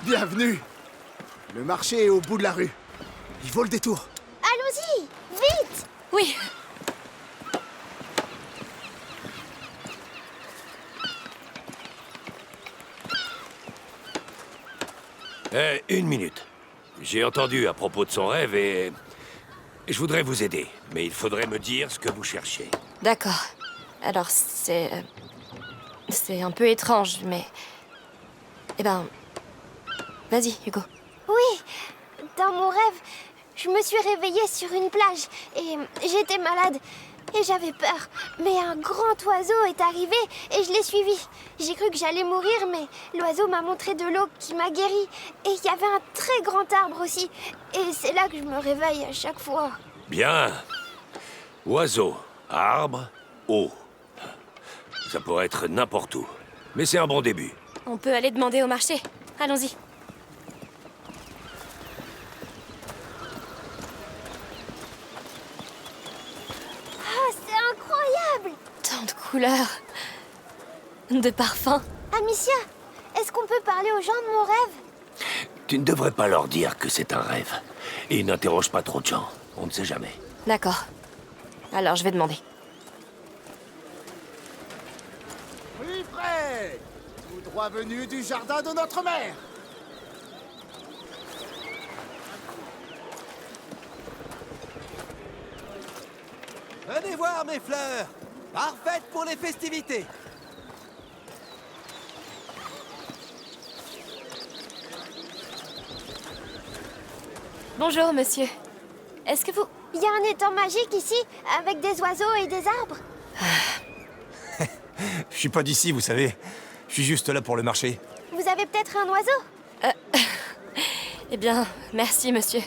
Bienvenue. Le marché est au bout de la rue. Il vaut le détour. Allons-y, vite! Oui. Une minute. J'ai entendu à propos de son rêve et... Je voudrais vous aider, mais il faudrait me dire ce que vous cherchez. D'accord. Alors, c'est un peu étrange, mais... Eh ben... Vas-y, Hugo. Oui, dans mon rêve, je me suis réveillée sur une plage et j'étais malade et j'avais peur. Mais un grand oiseau est arrivé et je l'ai suivi. J'ai cru que j'allais mourir, mais l'oiseau m'a montré de l'eau qui m'a guéri. Et il y avait un très grand arbre aussi. Et c'est là que je me réveille à chaque fois. Bien. Oiseau, arbre, eau. Ça pourrait être n'importe où. Mais c'est un bon début. On peut aller demander au marché. Allons-y. Oh, c'est incroyable! Tant de couleurs. De parfums. Amicia, est-ce qu'on peut parler aux gens de mon rêve? Tu ne devrais pas leur dire que c'est un rêve. Et n'interroge pas trop de gens. On ne sait jamais. D'accord. Alors, je vais demander. Oui, prêt. Tout droit venu du jardin de notre mère. Venez voir mes fleurs! Parfaites pour les festivités! Bonjour, monsieur. Est-ce que vous... Il y a un étang magique ici, avec des oiseaux et des arbres. Je suis pas d'ici, vous savez. Je suis juste là pour le marché. Vous avez peut-être un oiseau? Eh bien, merci, monsieur.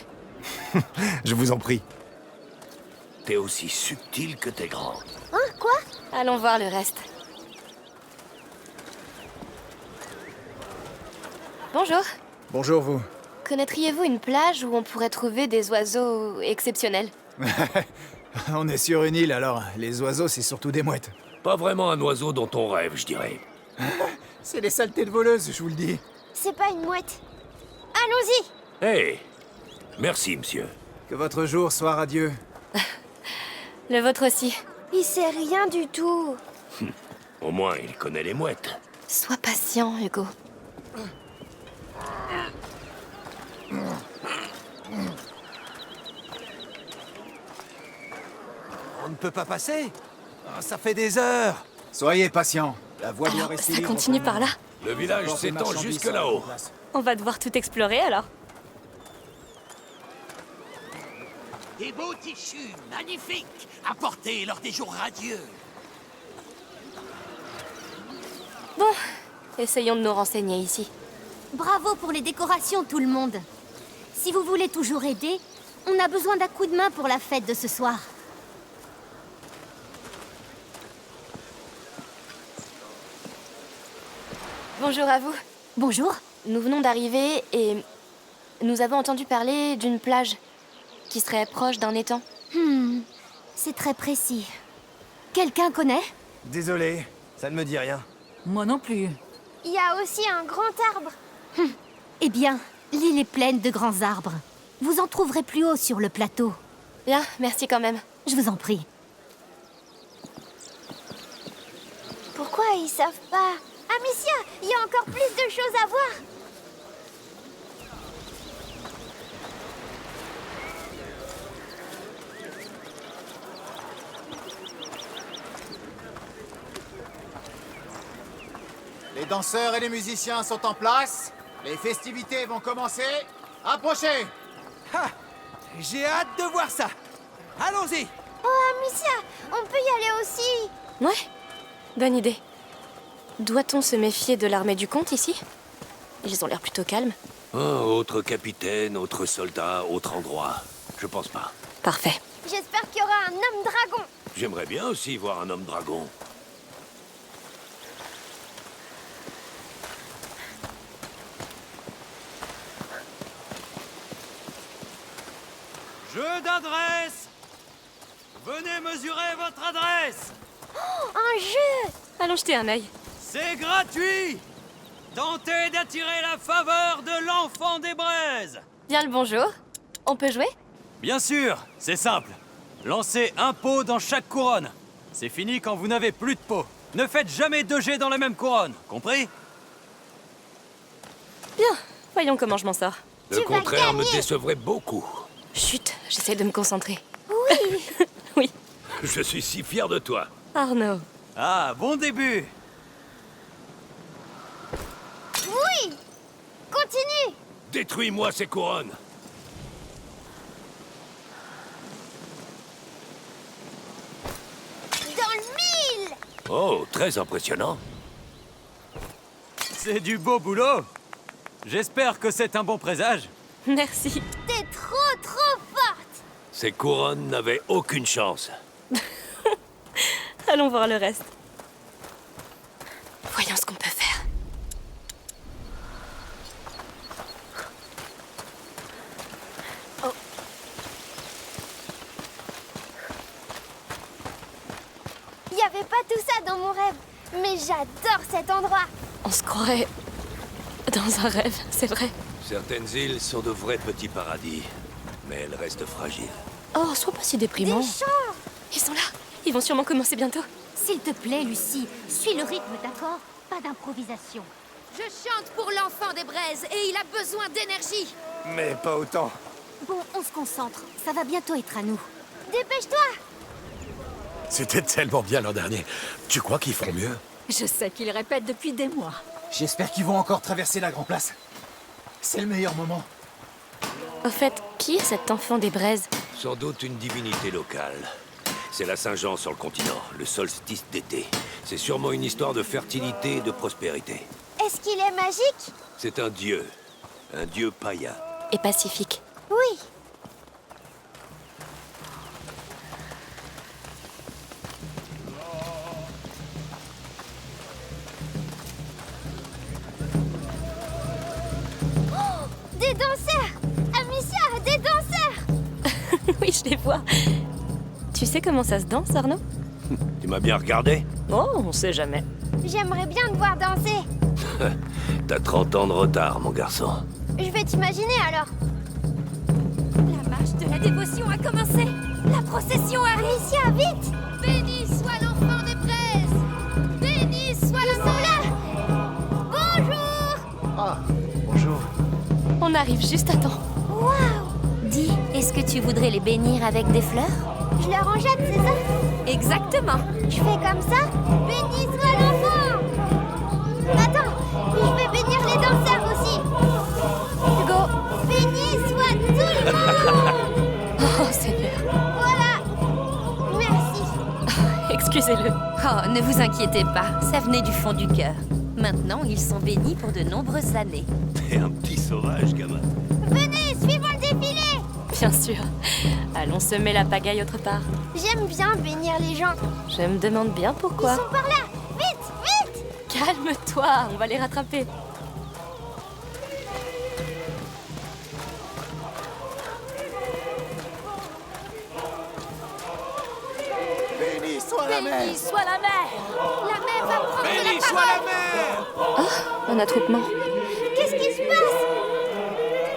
Je vous en prie. T'es aussi subtil que t'es grand. Hein, quoi? Allons voir le reste. Bonjour. Bonjour, vous. Connaîtriez-vous une plage où on pourrait trouver des oiseaux exceptionnels? On est sur une île, alors les oiseaux, c'est surtout des mouettes. Pas vraiment un oiseau dont on rêve, je dirais. C'est les saletés de voleuses, je vous le dis. C'est pas une mouette. Allons-y! Hé. Merci, monsieur. Que votre jour soit radieux. Le vôtre aussi. Il sait rien du tout. Au moins, il connaît les mouettes. Sois patient, Hugo. On ne peut pas passer? Oh, ça fait des heures! Soyez patient. La voie doit Alors, rester ça libre continue pour par nous. là. Le village Porte de s'étend marchandises jusque sera là-haut. en place. On va devoir tout explorer, alors. Des beaux tissus magnifiques apportés lors des jours radieux. Bon, essayons de nous renseigner ici. Bravo pour les décorations, tout le monde. Si vous voulez toujours aider, on a besoin d'un coup de main pour la fête de ce soir. Bonjour à vous. Bonjour. Nous venons d'arriver et nous avons entendu parler d'une plage qui serait proche d'un étang. C'est très précis. Quelqu'un connaît? Désolé, ça ne me dit rien. Moi non plus. Il y a aussi un grand arbre. Eh bien, l'île est pleine de grands arbres. Vous en trouverez plus haut sur le plateau. Bien, merci quand même. Je vous en prie. Pourquoi ils savent pas? Amicia, il y a encore plus de choses à voir. Les danseurs et les musiciens sont en place. Les festivités vont commencer. Approchez. Ha! J'ai hâte de voir ça! Allons-y! Oh, Amicia, on peut y aller aussi. Ouais, bonne idée. Doit-on se méfier de l'armée du comte ici? Ils ont l'air plutôt calmes. Oh, autre capitaine, autre soldat, autre endroit. Je pense pas. Parfait. J'espère qu'il y aura un homme dragon. J'aimerais bien aussi voir un homme dragon. Jeu d'adresse! Venez mesurer votre adresse! Un jeu. Allons jeter un œil. C'est gratuit! Tentez d'attirer la faveur de l'enfant des braises. Bien le bonjour. On peut jouer? Bien sûr, c'est simple. Lancez un pot dans chaque couronne. C'est fini quand vous n'avez plus de pot. Ne faites jamais 2 jets dans la même couronne, compris? Bien, voyons comment je m'en sors. Le Tu vas contraire me gagner. décevrait beaucoup. Chut, j'essaie de me concentrer. Oui. Oui, Je suis si fier de toi. Arnaud. Ah, bon début. Oui. Continue. Détruis-moi ces couronnes. Dans le mille. Oh, très impressionnant. C'est du beau boulot. J'espère que c'est un bon présage. Merci. T'es trop forte. Ces couronnes n'avaient aucune chance. Allons voir le reste. Voyons ce qu'on peut faire. Il y avait pas tout ça dans mon rêve. Mais j'adore cet endroit. On se croirait dans un rêve, c'est vrai. Certaines îles sont de vrais petits paradis, mais elles restent fragiles. Oh, sois pas si Des déprimant. chants. Ils sont là. Ils vont sûrement commencer bientôt. S'il te plaît, Lucie, suis le rythme, d'accord? Pas d'improvisation. Je chante pour l'enfant des braises et il a besoin d'énergie. Mais pas autant. Bon, on se concentre. Ça va bientôt être à nous. Dépêche-toi. C'était tellement bien l'an dernier. Tu crois qu'ils feront mieux? Je sais qu'il répète depuis des mois. J'espère qu'ils vont encore traverser la Grand Place. C'est le meilleur moment. Au fait, qui est cet enfant des braises? Sans doute une divinité locale. C'est la Saint-Jean sur le continent, le solstice d'été. C'est sûrement une histoire de fertilité et de prospérité. Est-ce qu'il est magique? C'est un dieu païen. Et pacifique. Oui. Oh, des danseurs! Amicia, des danseurs! Oui, je les vois. Tu sais comment ça se danse, Arnaud? Tu m'as bien regardé? Oh, on sait jamais. J'aimerais bien te voir danser. T'as 30 ans de retard, mon garçon. Je vais t'imaginer alors. La marche de la dévotion a commencé. La procession arrive. Amicia, vite! Béni soit l'enfant des braises. Béni soit Ils le sont là! Bonjour! Ah, bonjour. On arrive juste à temps. Waouh! Dis, est-ce que tu voudrais les bénir avec des fleurs? Je leur en jette, c'est ça? Exactement. Je fais comme ça? Béni soit l'enfant! Attends, je vais bénir les danseurs aussi. Hugo, béni soit tout le monde! Oh, Seigneur. Voilà! Merci. Excusez-le. Oh, ne vous inquiétez pas, ça venait du fond du cœur. Maintenant, ils sont bénis pour de nombreuses années. T'es un petit sauvage, gamin. Venez, suivons le défilé! Bien sûr. Allons semer la pagaille autre part. J'aime bien bénir les gens. Je me demande bien Ils pourquoi. sont par là! Vite, vite! Calme-toi, on va les rattraper. Béni soit la mer! Béni soit la mer. La mer va prendre Béni la soit parole. la mer! Un attroupement. Qu'est-ce qui se passe?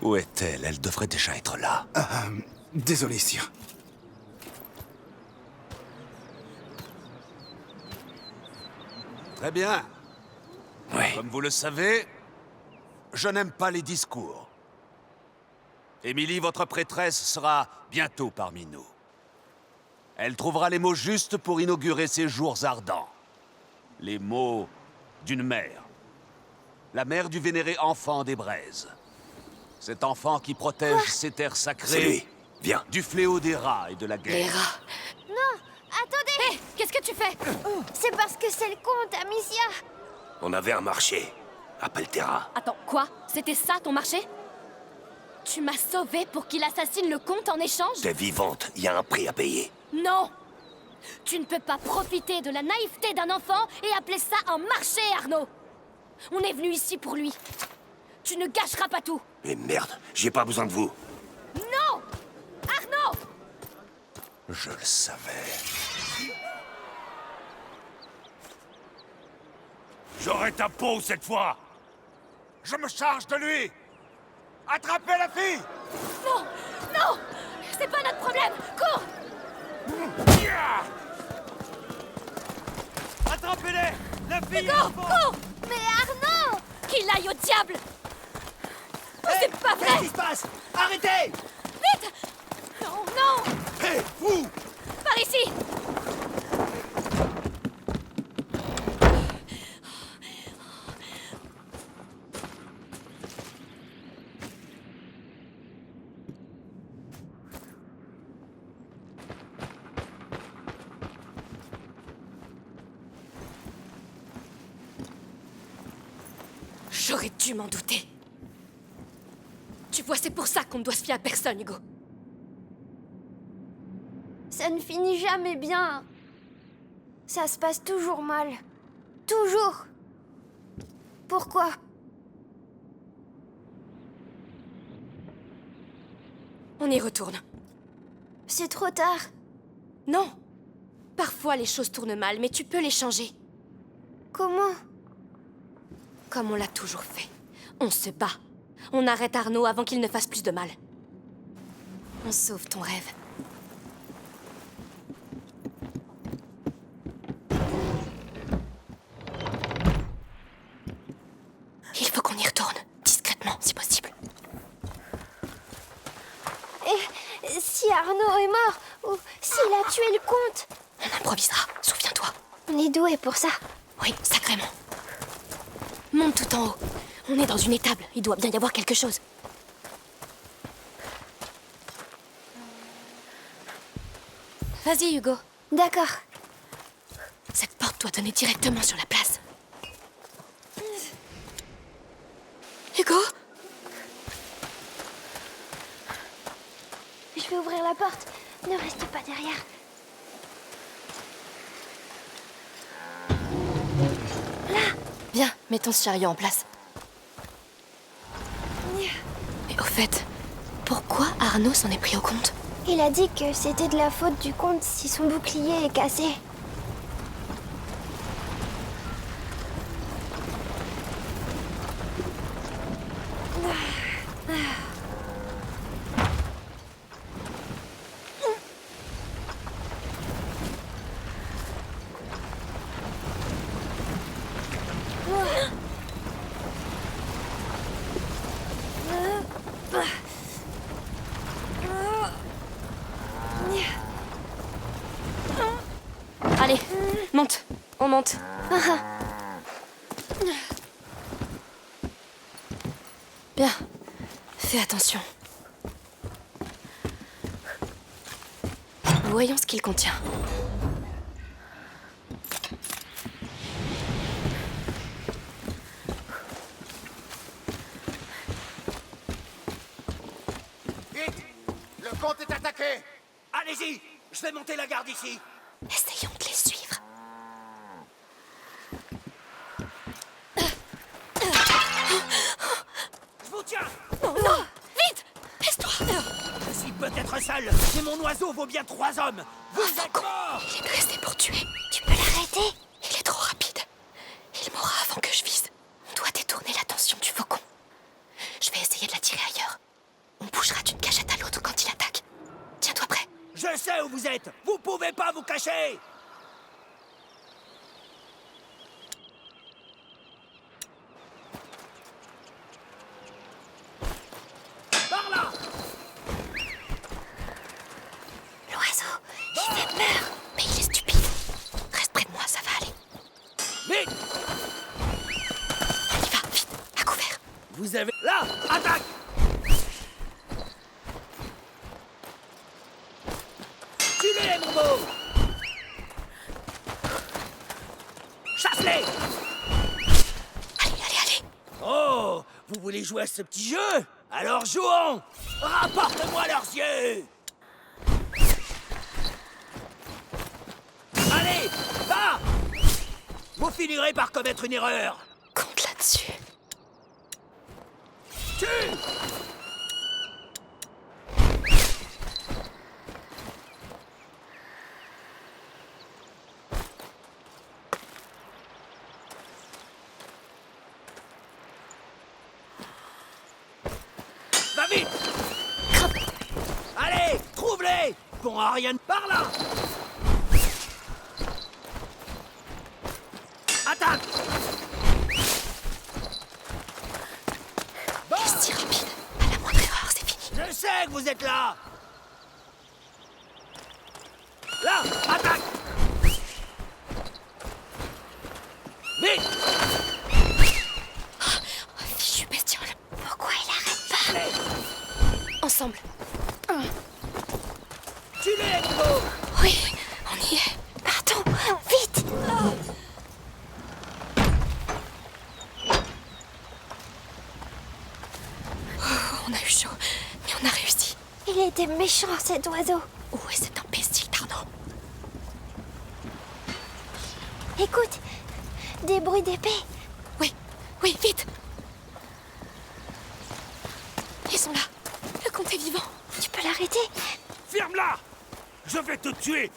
Où est-elle? Elle devrait déjà être là. Désolé, sire. Très bien. Ouais. Comme vous le savez, je n'aime pas les discours. Émilie, votre prêtresse, sera bientôt parmi nous. Elle trouvera les mots justes pour inaugurer ces jours ardents. Les mots d'une mère. La mère du vénéré enfant des braises. Cet enfant qui protège ces terres C'est sacrées lui. Viens. du fléau des rats et de la Les guerre. rats. Non, attendez! Hé, qu'est-ce que tu fais? C'est parce que c'est le comte, Amicia. On avait un marché. À Palterra. Attends, quoi? C'était ça ton marché? Tu m'as sauvé pour qu'il assassine le comte en échange? T'es vivante. Il y a un prix à payer. Non! Tu ne peux pas profiter de la naïveté d'un enfant et appeler ça un marché, Arnaud! On est venu ici pour lui. Tu ne gâcheras pas tout. Mais merde, j'ai pas besoin de vous. Non! Arnaud! Je le savais. J'aurai ta peau cette fois! Je me charge de lui! Attrapez la fille! Non! Non! C'est pas notre problème! Cours! Attrapez-les! La fille! Hugo! Cours! Mais Arnaud! Qu'il aille au diable! C'est pas Qu'est-ce qui vrai! se passe? Arrêtez! Vite! Non, non! Hé, vous! Par ici! J'aurais dû m'en douter. Tu vois, c'est pour ça qu'on ne doit se fier à personne, Hugo. Ça ne finit jamais bien. Ça se passe toujours mal. Toujours. Pourquoi? On y retourne. C'est trop tard. Non. Parfois les choses tournent mal, mais tu peux les changer. Comment? Comme on l'a toujours fait. On se bat. On arrête Arnaud avant qu'il ne fasse plus de mal. On sauve ton rêve. Il faut qu'on y retourne, discrètement, si possible. Et si Arnaud est mort, ou s'il a tué le comte? On improvisera, souviens-toi. On est doué pour ça. Oui, sacrément. Monte tout en haut. On est dans une étable, il doit bien y avoir quelque chose. Vas-y, Hugo. D'accord. Cette porte doit donner directement sur la place. Hugo? Je vais ouvrir la porte. Ne reste pas derrière. Bien, mettons ce chariot en place. Et au fait, pourquoi Arnaud s'en est pris au compte? Il a dit que c'était de la faute du comte si son bouclier est cassé. Allez, monte. On monte. Bien. Fais attention. Voyons ce qu'il contient. Vite! Le comte est attaqué! Allez-y! Je vais monter la garde ici! Essayons de les suivre. Je vous tiens! Non! Vite! Laisse-toi! Je suis peut-être seul, mais mon oiseau vaut bien 3 hommes! Vous êtes morts! Il est dressé pour tuer. Tu peux l'arrêter? Il est trop rapide. Il mourra avant que je vise. On doit détourner l'attention du faucon. Je vais essayer de l'attirer ailleurs. On bougera d'une cachette à l'autre quand il attaque. Tiens-toi prêt. Je sais où vous êtes! Vous pouvez pas vous cacher! Par là! L'oiseau, il fait peur. Mais il est stupide. Reste près de moi, ça va aller. Vite! On y va, vite, à couvert. Vous avez... Là! Attaque! Tuez-les, mon beau! Chasse-les! Allez, allez, allez. Oh! Vous voulez jouer à ce petit jeu? Alors jouons! Rapporte-moi leurs yeux! Allez! Va! Vous finirez par commettre une erreur! Compte là-dessus. Tue! correspond à rien. Par là! Attaque! Est-ce si rapide? À la moindre erreur, c'est fini. Je sais que vous êtes là! Là! Attaque! Vite! Fichu bestiole. Pourquoi il arrête pas? Ensemble. Tuez-les, Hugo! Oui, on y est. Pardon, vite! On a eu chaud, mais on a réussi. Il était méchant, cet oiseau. Où est cet imbécile, Tarno? Écoute, des bruits d'épée. Oui, oui, vite! Ils sont là. Le comte est vivant. Tu peux l'arrêter? Ferme-la! Je vais te tuer!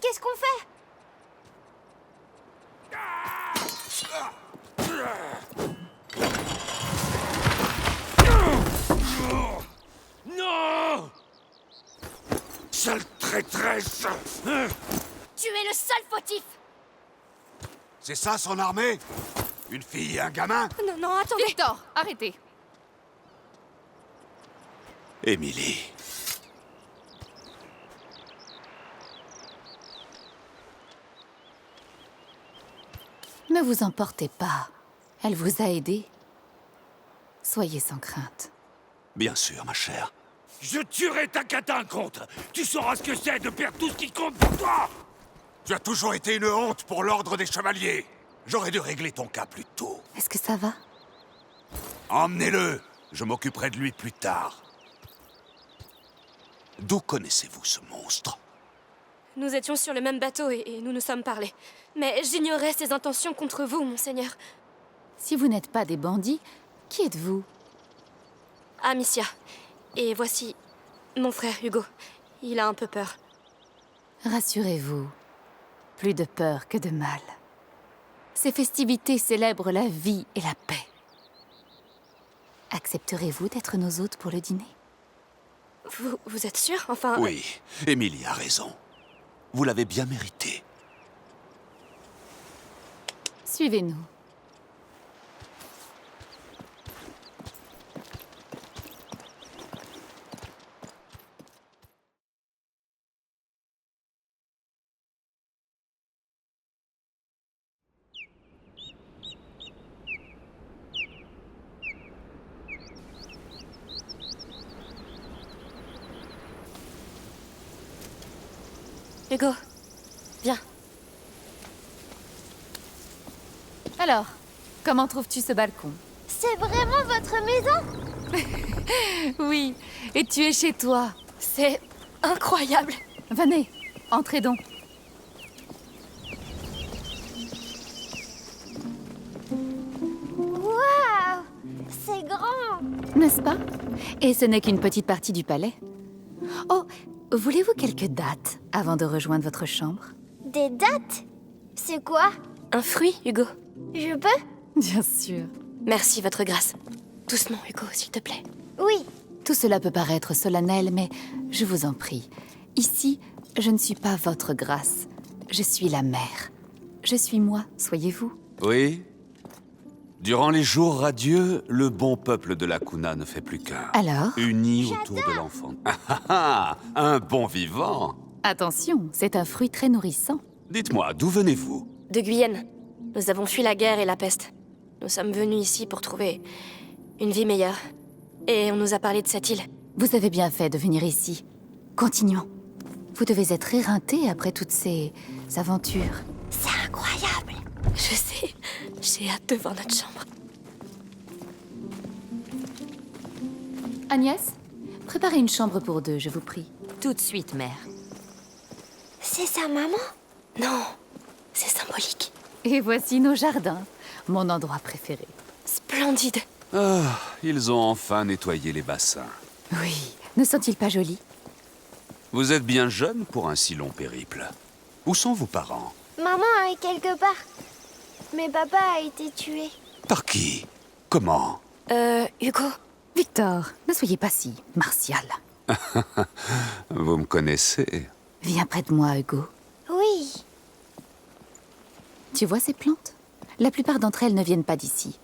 Qu'est-ce qu'on fait? Non! Sale traîtresse! Tu es le seul fautif! C'est ça son armée? Une fille et un gamin? Non, non, attendez. Victor, arrêtez. Émilie. Ne vous emportez pas. Elle vous a aidé. Soyez sans crainte. Bien sûr, ma chère. Je tuerai ta catin, comte! Tu sauras ce que c'est de perdre tout ce qui compte pour toi! Tu as toujours été une honte pour l'ordre des chevaliers. J'aurais dû régler ton cas plus tôt. Est-ce que ça va? Emmenez-le. Je m'occuperai de lui plus tard. D'où connaissez-vous ce monstre? Nous étions sur le même bateau et nous nous sommes parlé. Mais j'ignorais ses intentions contre vous, monseigneur. Si vous n'êtes pas des bandits, qui êtes-vous? Amicia. Et voici mon frère Hugo. Il a un peu peur. Rassurez-vous, plus de peur que de mal. Ces festivités célèbrent la vie et la paix. Accepterez-vous d'être nos hôtes pour le dîner? Vous êtes sûr? Enfin... Oui, Émilie a raison. Vous l'avez bien mérité. Suivez-nous. Hugo, viens. Alors, comment trouves-tu ce balcon? C'est vraiment votre maison? Oui, et tu es chez toi. C'est incroyable. Venez, entrez donc. Waouh! C'est grand! N'est-ce pas? Et ce n'est qu'une petite partie du palais. Oh, voulez-vous quelques dattes avant de rejoindre votre chambre? Des dattes? C'est quoi? Un fruit, Hugo. Je peux? Bien sûr. Merci, votre grâce. Doucement, Hugo, s'il te plaît. Oui. Tout cela peut paraître solennel, mais je vous en prie. Ici, je ne suis pas votre grâce. Je suis la mère. Je suis moi, soyez-vous. Oui. Durant les jours radieux, le bon peuple de la Kuna ne fait plus qu'un. Alors? Uni autour de l'enfant. Un bon vivant. Attention, c'est un fruit très nourrissant. Dites-moi, d'où venez-vous? De Guyenne. Nous avons fui la guerre et la peste. Nous sommes venus ici pour trouver une vie meilleure. Et on nous a parlé de cette île. Vous avez bien fait de venir ici. Continuons. Vous devez être éreinté après toutes ces aventures. C'est incroyable. Je sais. J'ai hâte de voir notre chambre. Agnès, préparez une chambre pour deux, je vous prie. Tout de suite, mère. C'est sa maman? Non, c'est symbolique. Et voici nos jardins, mon endroit préféré. Splendide. Ah, ils ont enfin nettoyé les bassins. Oui, ne sont-ils pas jolis? Vous êtes bien jeune pour un si long périple. Où sont vos parents? Maman est quelque part. Mais papa a été tué. Par qui? Comment? Hugo. Victor, ne soyez pas si martial. Vous me connaissez. Viens près de moi, Hugo. Oui. Tu vois ces plantes? La plupart d'entre elles ne viennent pas d'ici.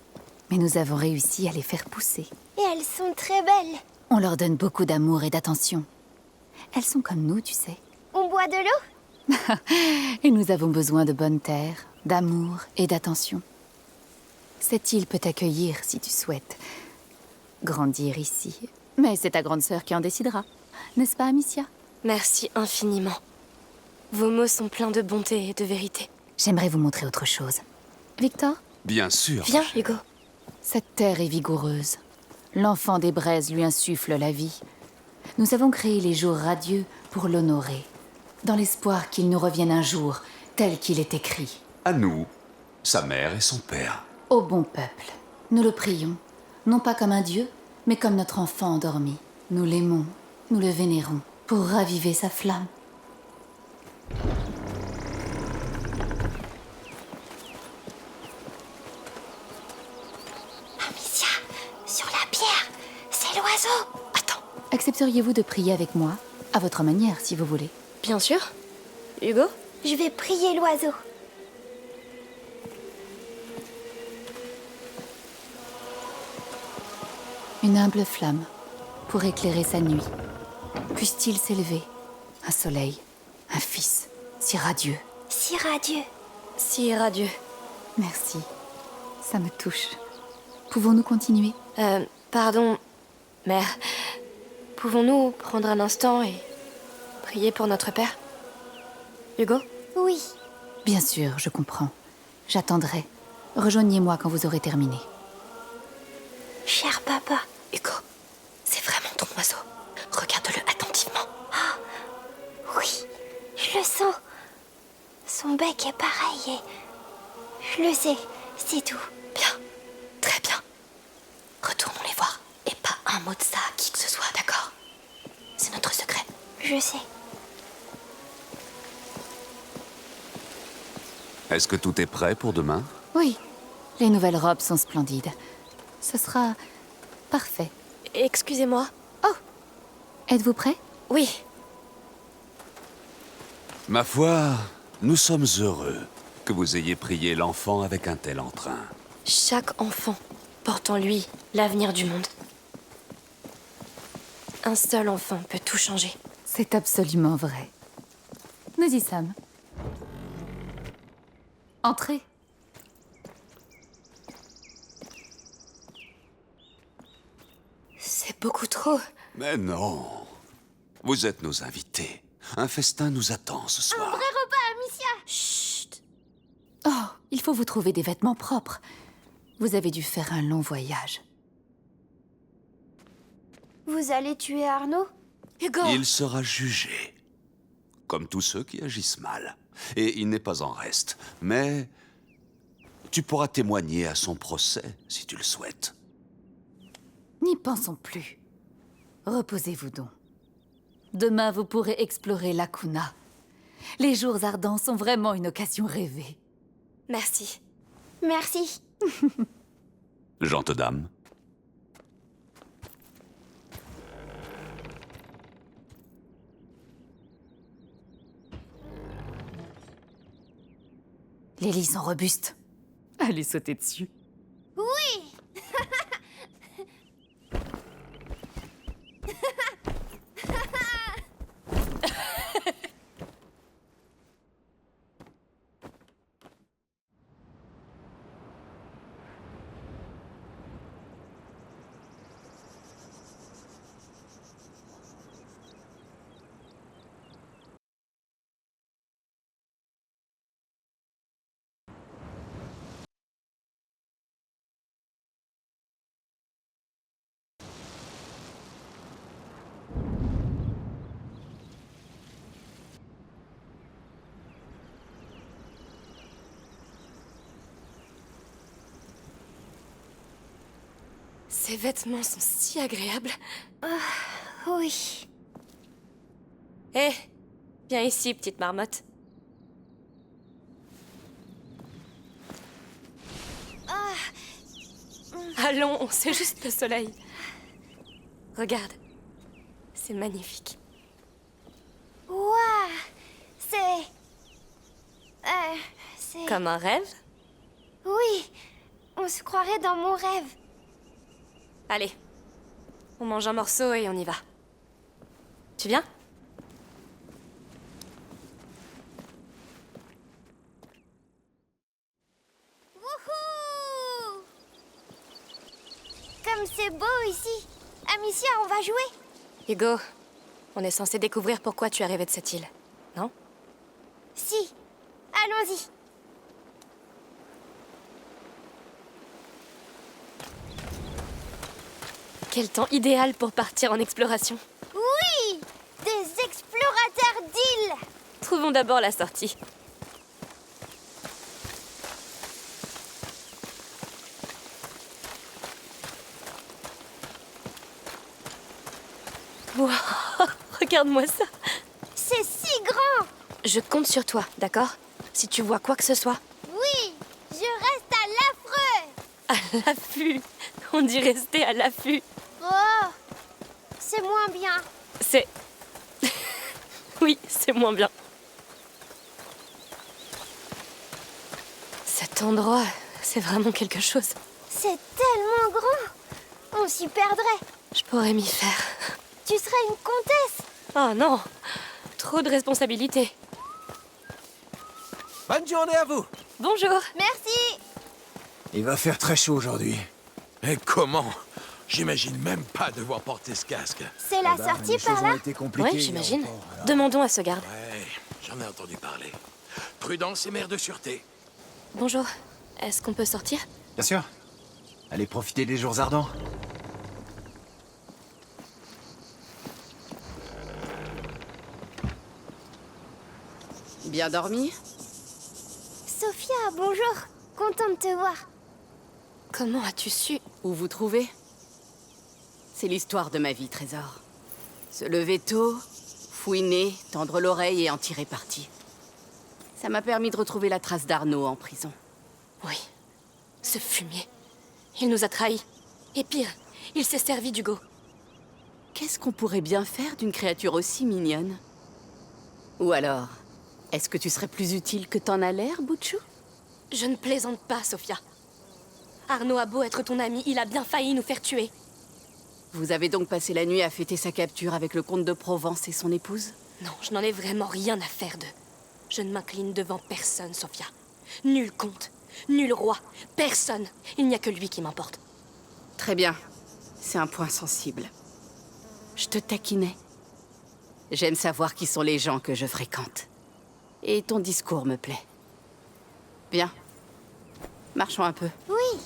Mais nous avons réussi à les faire pousser. Et elles sont très belles. On leur donne beaucoup d'amour et d'attention. Elles sont comme nous, tu sais. On boit de l'eau? Et nous avons besoin de bonne terre, d'amour et d'attention. Cette île peut t'accueillir si tu souhaites grandir ici. Mais c'est ta grande sœur qui en décidera. N'est-ce pas, Amicia? Merci infiniment. Vos mots sont pleins de bonté et de vérité. J'aimerais vous montrer autre chose. Victor? Bien sûr. Viens, Hugo. Cette terre est vigoureuse. L'enfant des braises lui insuffle la vie. Nous avons créé les jours radieux pour l'honorer, dans l'espoir qu'il nous revienne un jour, tel qu'il est écrit. À nous, sa mère et son père. Ô bon peuple, nous le prions, non pas comme un dieu, mais comme notre enfant endormi. Nous l'aimons, nous le vénérons, pour raviver sa flamme. Amicia, sur la pierre, c'est l'oiseau. Attends. Accepteriez-vous de prier avec moi, à votre manière, si vous voulez? Bien sûr. Hugo? Je vais prier l'oiseau. Une humble flamme, pour éclairer sa nuit. Puisse-t-il s'élever, un soleil, un fils, si radieux. Si radieux. Si radieux. Merci, ça me touche. Pouvons-nous continuer? Pardon, mère. Pouvons-nous prendre un instant et prier pour notre père? Hugo? Oui. Bien sûr, je comprends. J'attendrai. Rejoignez-moi quand vous aurez terminé. Cher papa. Hugo, c'est vraiment ton oiseau. Regarde-le attentivement. Oui, je le sens. Son bec est pareil et... Je le sais, c'est tout. Bien, très bien. Retournons les voir. Et pas un mot de ça à qui que ce soit, d'accord? C'est notre secret. Je sais. Est-ce que tout est prêt pour demain? Oui, les nouvelles robes sont splendides. Ce sera parfait. Excusez-moi. Êtes-vous prêt? Oui. Ma foi, nous sommes heureux que vous ayez prié l'enfant avec un tel entrain. Chaque enfant porte en lui l'avenir du monde. Un seul enfant peut tout changer. C'est absolument vrai. Nous y sommes. Entrez. C'est beaucoup trop. Mais non. Vous êtes nos invités. Un festin nous attend ce soir. Vrai repas, Amicia. Chut. Oh, il faut vous trouver des vêtements propres. Vous avez dû faire un long voyage. Vous allez tuer Arnaud? Hugo. Il sera jugé. Comme tous ceux qui agissent mal. Et il n'est pas en reste. Mais tu pourras témoigner à son procès, si tu le souhaites. N'y pensons plus. Reposez-vous donc. Demain, vous pourrez explorer Lacuna. Les jours ardents sont vraiment une occasion rêvée. Merci. Merci. Gente dame. Les lits sont robustes. Allez sauter dessus. Oui. Ces vêtements sont si agréables. Oui. Hé, viens ici, petite marmotte. Allons, c'est juste le soleil. Regarde. C'est magnifique. Waouh! C'est... c'est... Comme un rêve? Oui, on se croirait dans mon rêve. Allez, on mange un morceau et on y va. Tu viens? Wouhou! Comme c'est beau ici. Amicia, on va jouer? Hugo, on est censé découvrir pourquoi tu es arrivé de cette île, non? Si. Allons-y. Quel temps idéal pour partir en exploration. Oui! Des explorateurs d'îles! Trouvons d'abord la sortie. Wow, regarde-moi ça. C'est si grand! Je compte sur toi, d'accord? Si tu vois quoi que ce soit. Oui! Je reste à l'affreux! À l'affût. On dit rester à l'affût. Oh! C'est moins bien. C'est... Oui, c'est moins bien. Cet endroit, c'est vraiment quelque chose. C'est tellement grand! On s'y perdrait. Je pourrais m'y faire. Tu serais une comtesse! Oh non! Trop de responsabilités. Bonne journée à vous. Bonjour. Merci! Il va faire très chaud aujourd'hui. Et comment? J'imagine même pas devoir porter ce casque. C'est la sortie Les choses par ont là? été compliquées. Ouais, j'imagine. hier encore, alors. Demandons à ce garde. Ouais, j'en ai entendu parler. Prudence et mère de sûreté. Bonjour. Est-ce qu'on peut sortir? Bien sûr. Allez profiter des jours ardents. Bien dormi? Sophia, bonjour. Contente de te voir. Comment as-tu su? Où vous trouvez? C'est l'histoire de ma vie, Trésor. Se lever tôt, fouiner, tendre l'oreille et en tirer parti. Ça m'a permis de retrouver la trace d'Arnaud en prison. Oui. Ce fumier. Il nous a trahis. Et pire, il s'est servi d'Hugo. Qu'est-ce qu'on pourrait bien faire d'une créature aussi mignonne? Ou alors, est-ce que tu serais plus utile que t'en as l'air, Butchou? Je ne plaisante pas, Sophia. Arnaud a beau être ton ami, il a bien failli nous faire tuer. Vous avez donc passé la nuit à fêter sa capture avec le comte de Provence et son épouse? Non, je n'en ai vraiment rien à faire d'eux. Je ne m'incline devant personne, Sophia. Nul comte, nul roi, personne. Il n'y a que lui qui m'importe. Très bien. C'est un point sensible. Je te taquinais. J'aime savoir qui sont les gens que je fréquente. Et ton discours me plaît. Bien. Marchons un peu. Oui.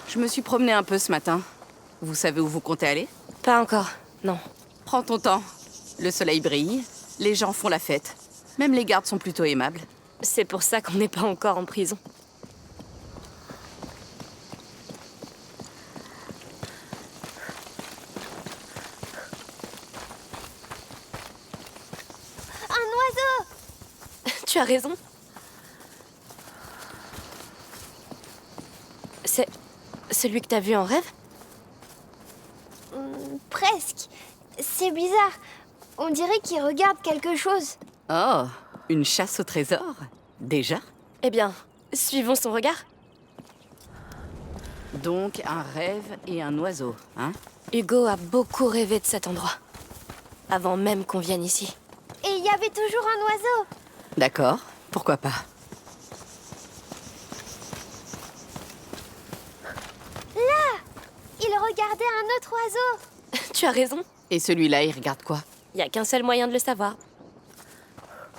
Je me suis promenée un peu ce matin. Vous savez où vous comptez aller? Pas encore, non. Prends ton temps. Le soleil brille, les gens font la fête. Même les gardes sont plutôt aimables. C'est pour ça qu'on n'est pas encore en prison. Un oiseau! Tu as raison. C'est celui que t'as vu en rêve? Presque. C'est bizarre. On dirait qu'il regarde quelque chose. Oh, une chasse au trésor? Déjà? Eh bien, suivons son regard. Donc un rêve et un oiseau, hein? Hugo a beaucoup rêvé de cet endroit. Avant même qu'on vienne ici. Et il y avait toujours un oiseau. D'accord, pourquoi pas. Là! Il regardait un autre oiseau. Tu as raison. Et celui-là, il regarde quoi? Il n'y a qu'un seul moyen de le savoir.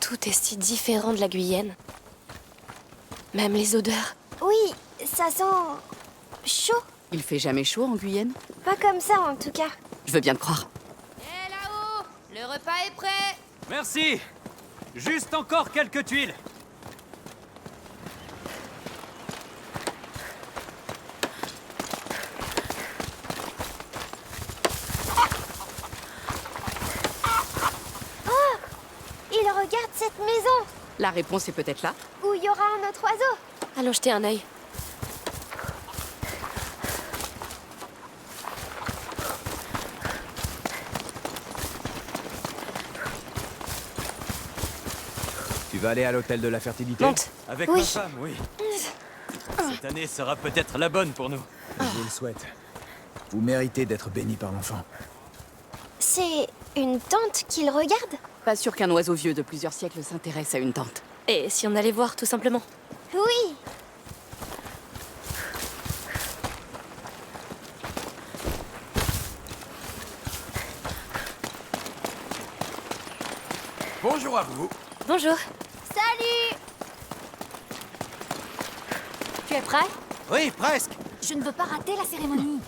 Tout est si différent de la Guyenne. Même les odeurs. Oui, ça sent... chaud. Il fait jamais chaud en Guyenne? Pas comme ça, en tout cas. Je veux bien te croire. Hé là-haut! Le repas est prêt! Merci. Juste encore quelques tuiles. Il regarde cette maison. La réponse est peut-être là. Ou il y aura un autre oiseau. Allons jeter un œil. Tu vas aller à l'hôtel de la fertilité? Monte. Avec Oui. ma femme, oui. Cette année sera peut-être la bonne pour nous. Je vous le souhaite. Vous méritez d'être béni par l'enfant. C'est une tante qu'il regarde? Pas sûr qu'un oiseau vieux de plusieurs siècles s'intéresse à une tante. Et si on allait voir, tout simplement? Oui. Bonjour à vous. Bonjour. Salut. Tu es prêt? Oui, presque. Je ne veux pas rater la cérémonie.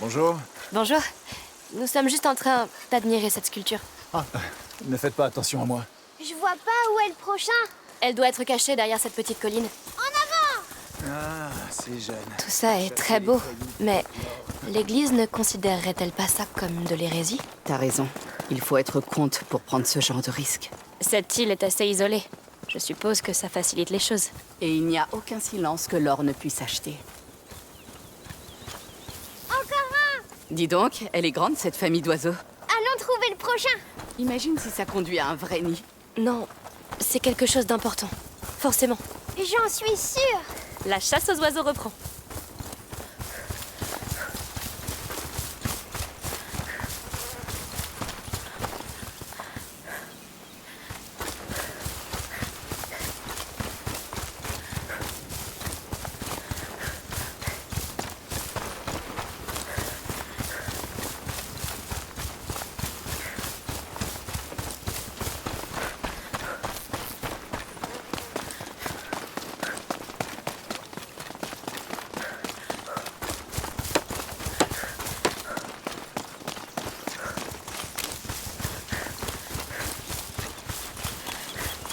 Bonjour. Bonjour. Nous sommes juste en train d'admirer cette sculpture. Ah, ne faites pas attention à moi. Je vois pas où est le prochain. Elle doit être cachée derrière cette petite colline. Ah, c'est jeune. Tout ça est très beau, mais l'Église ne considérerait-elle pas ça comme de l'hérésie? T'as raison. Il faut être comte pour prendre ce genre de risque. Cette île est assez isolée. Je suppose que ça facilite les choses. Et il n'y a aucun silence que l'or ne puisse acheter. Encore un. Dis donc, elle est grande cette famille d'oiseaux. Allons trouver le prochain. Imagine si ça conduit à un vrai nid. Non, c'est quelque chose d'important. Forcément. J'en suis sûre. La chasse aux oiseaux reprend.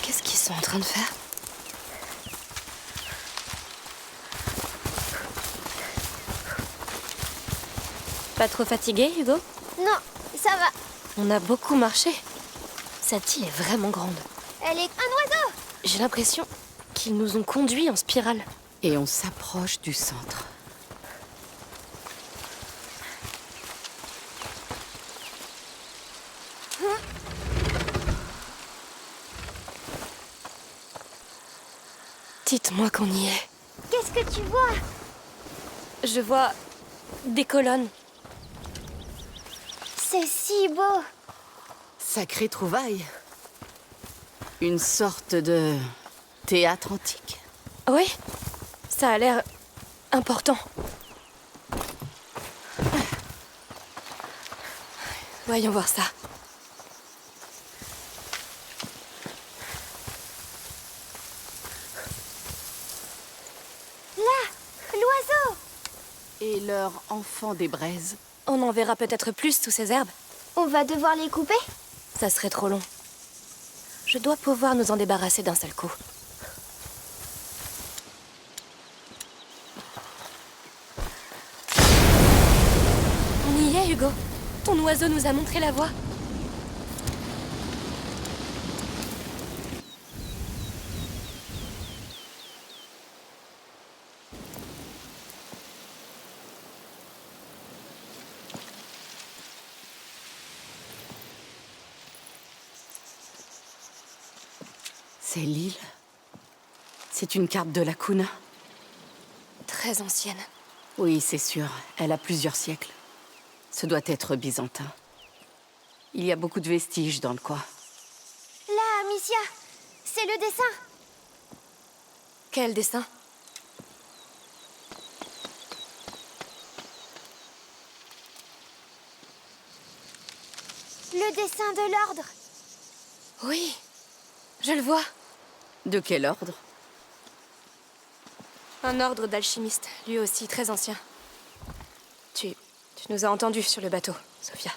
Qu'est-ce qu'ils sont en train de faire? Pas trop fatigué, Hugo? Non, ça va. On a beaucoup marché. Cette île est vraiment grande. Elle est un oiseau. J'ai l'impression qu'ils nous ont conduits en spirale. Et on s'approche du centre. Dites-moi qu'on y est. Qu'est-ce que tu vois? Je vois des colonnes. C'est si beau. Sacrée trouvaille. Une sorte de théâtre antique. Oui, ça a l'air important. Voyons voir ça. Là, l'oiseau. Et leur enfant des braises. On en verra peut-être plus sous ces herbes. On va devoir les couper? Ça serait trop long. Je dois pouvoir nous en débarrasser d'un seul coup. On y est, Hugo. Ton oiseau nous a montré la voie. C'est l'île. C'est une carte de la Kuna. Très ancienne. Oui, c'est sûr. Elle a plusieurs siècles. Ce doit être byzantin. Il y a beaucoup de vestiges dans le coin. Là, Amicia, c'est le dessin. Quel dessin? Le dessin de l'ordre. Oui, je le vois. De quel ordre? Un ordre d'alchimistes, lui aussi très ancien. Tu nous as entendus sur le bateau, Sophia.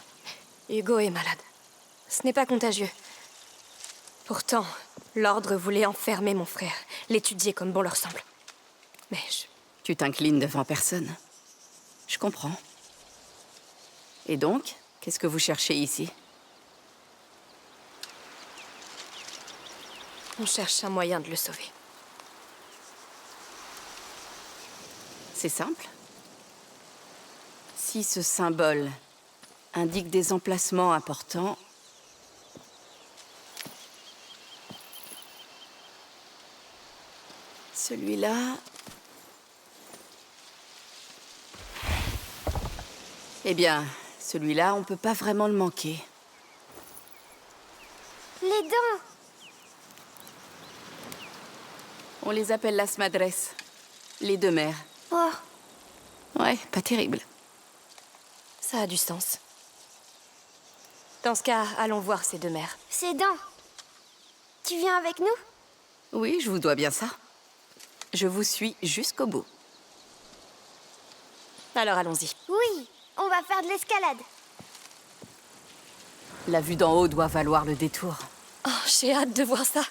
Hugo est malade. Ce n'est pas contagieux. Pourtant, l'ordre voulait enfermer mon frère, l'étudier comme bon leur semble. Mais Tu t'inclines devant personne. Je comprends. Et donc, Qu'est-ce que vous cherchez ici? On cherche un moyen de le sauver. C'est simple. Si ce symbole indique des emplacements importants, celui-là... Eh bien, celui-là, on peut pas vraiment le manquer. Les dents! On les appelle las madres, les deux mères. Oh, Ouais, pas terrible. Ça a du sens. Dans ce cas, allons voir ces deux mères. ces dents. Tu viens avec nous? Oui, je vous dois bien ça. Je vous suis jusqu'au bout. Alors allons-y. Oui, on va faire de l'escalade. La vue d'en haut doit valoir le détour. Oh, j'ai hâte de voir ça.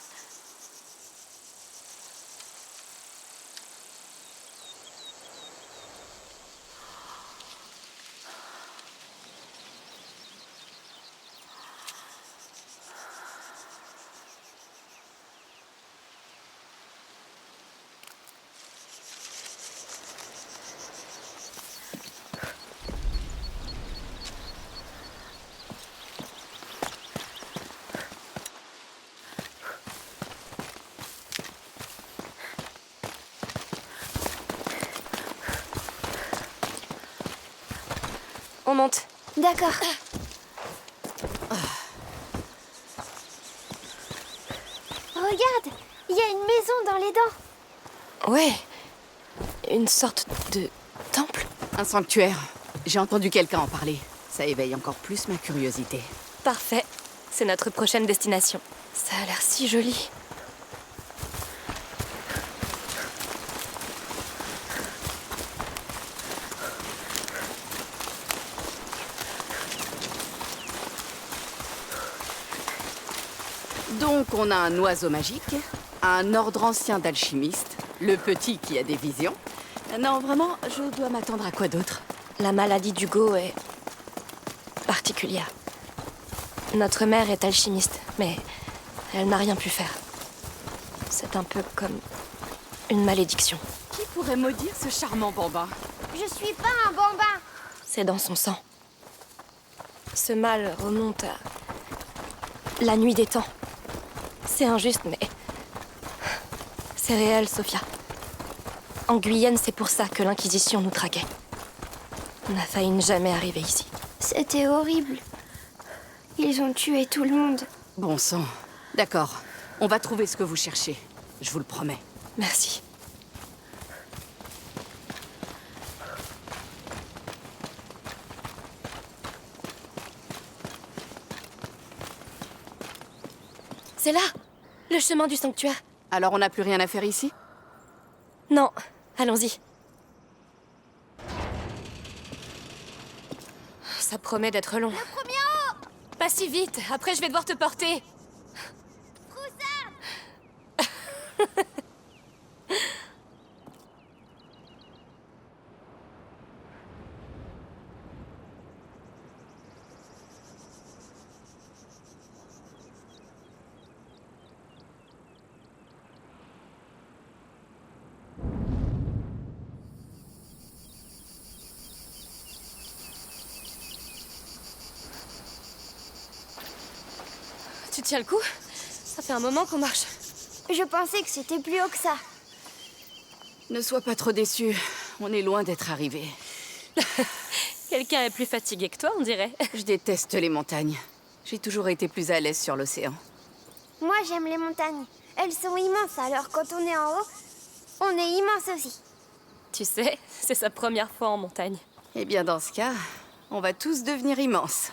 On monte. D'accord. Regarde, il y a une maison dans les dents. Ouais. Une sorte de temple. Un sanctuaire. J'ai entendu quelqu'un en parler. Ça éveille encore plus ma curiosité. Parfait. C'est notre prochaine destination. Ça a l'air si joli. Donc, on a un oiseau magique, un ordre ancien d'alchimistes, le petit qui a des visions. Non, vraiment, je dois m'attendre à quoi d'autre? La maladie d'Hugo est particulière. Notre mère est alchimiste, mais elle n'a rien pu faire. C'est un peu comme une malédiction. Qui pourrait maudire ce charmant bambin? Je suis pas un bambin. C'est dans son sang. Ce mal remonte à la nuit des temps. C'est injuste, mais c'est réel, Sophia. En Guyenne, c'est pour ça que l'Inquisition nous traquait. On a failli ne jamais arriver ici. C'était horrible. Ils ont tué tout le monde. Bon sang. D'accord. On va trouver ce que vous cherchez. Je vous le promets. Merci. C'est là, le chemin du sanctuaire. Alors on n'a plus rien à faire ici? Non, allons-y. Ça promet d'être long. Le premier en haut! Pas si vite, après je vais devoir te porter. Tu tiens le coup? Ça fait un moment qu'on marche. Je pensais que c'était plus haut que ça. Ne sois pas trop déçu. On est loin d'être arrivé. Quelqu'un est plus fatigué que toi, on dirait. Je déteste les montagnes. J'ai toujours été plus à l'aise sur l'océan. Moi, j'aime les montagnes. Elles sont immenses, alors quand on est en haut, on est immense aussi. Tu sais, c'est sa première fois en montagne. Eh bien, dans ce cas, on va tous devenir immenses.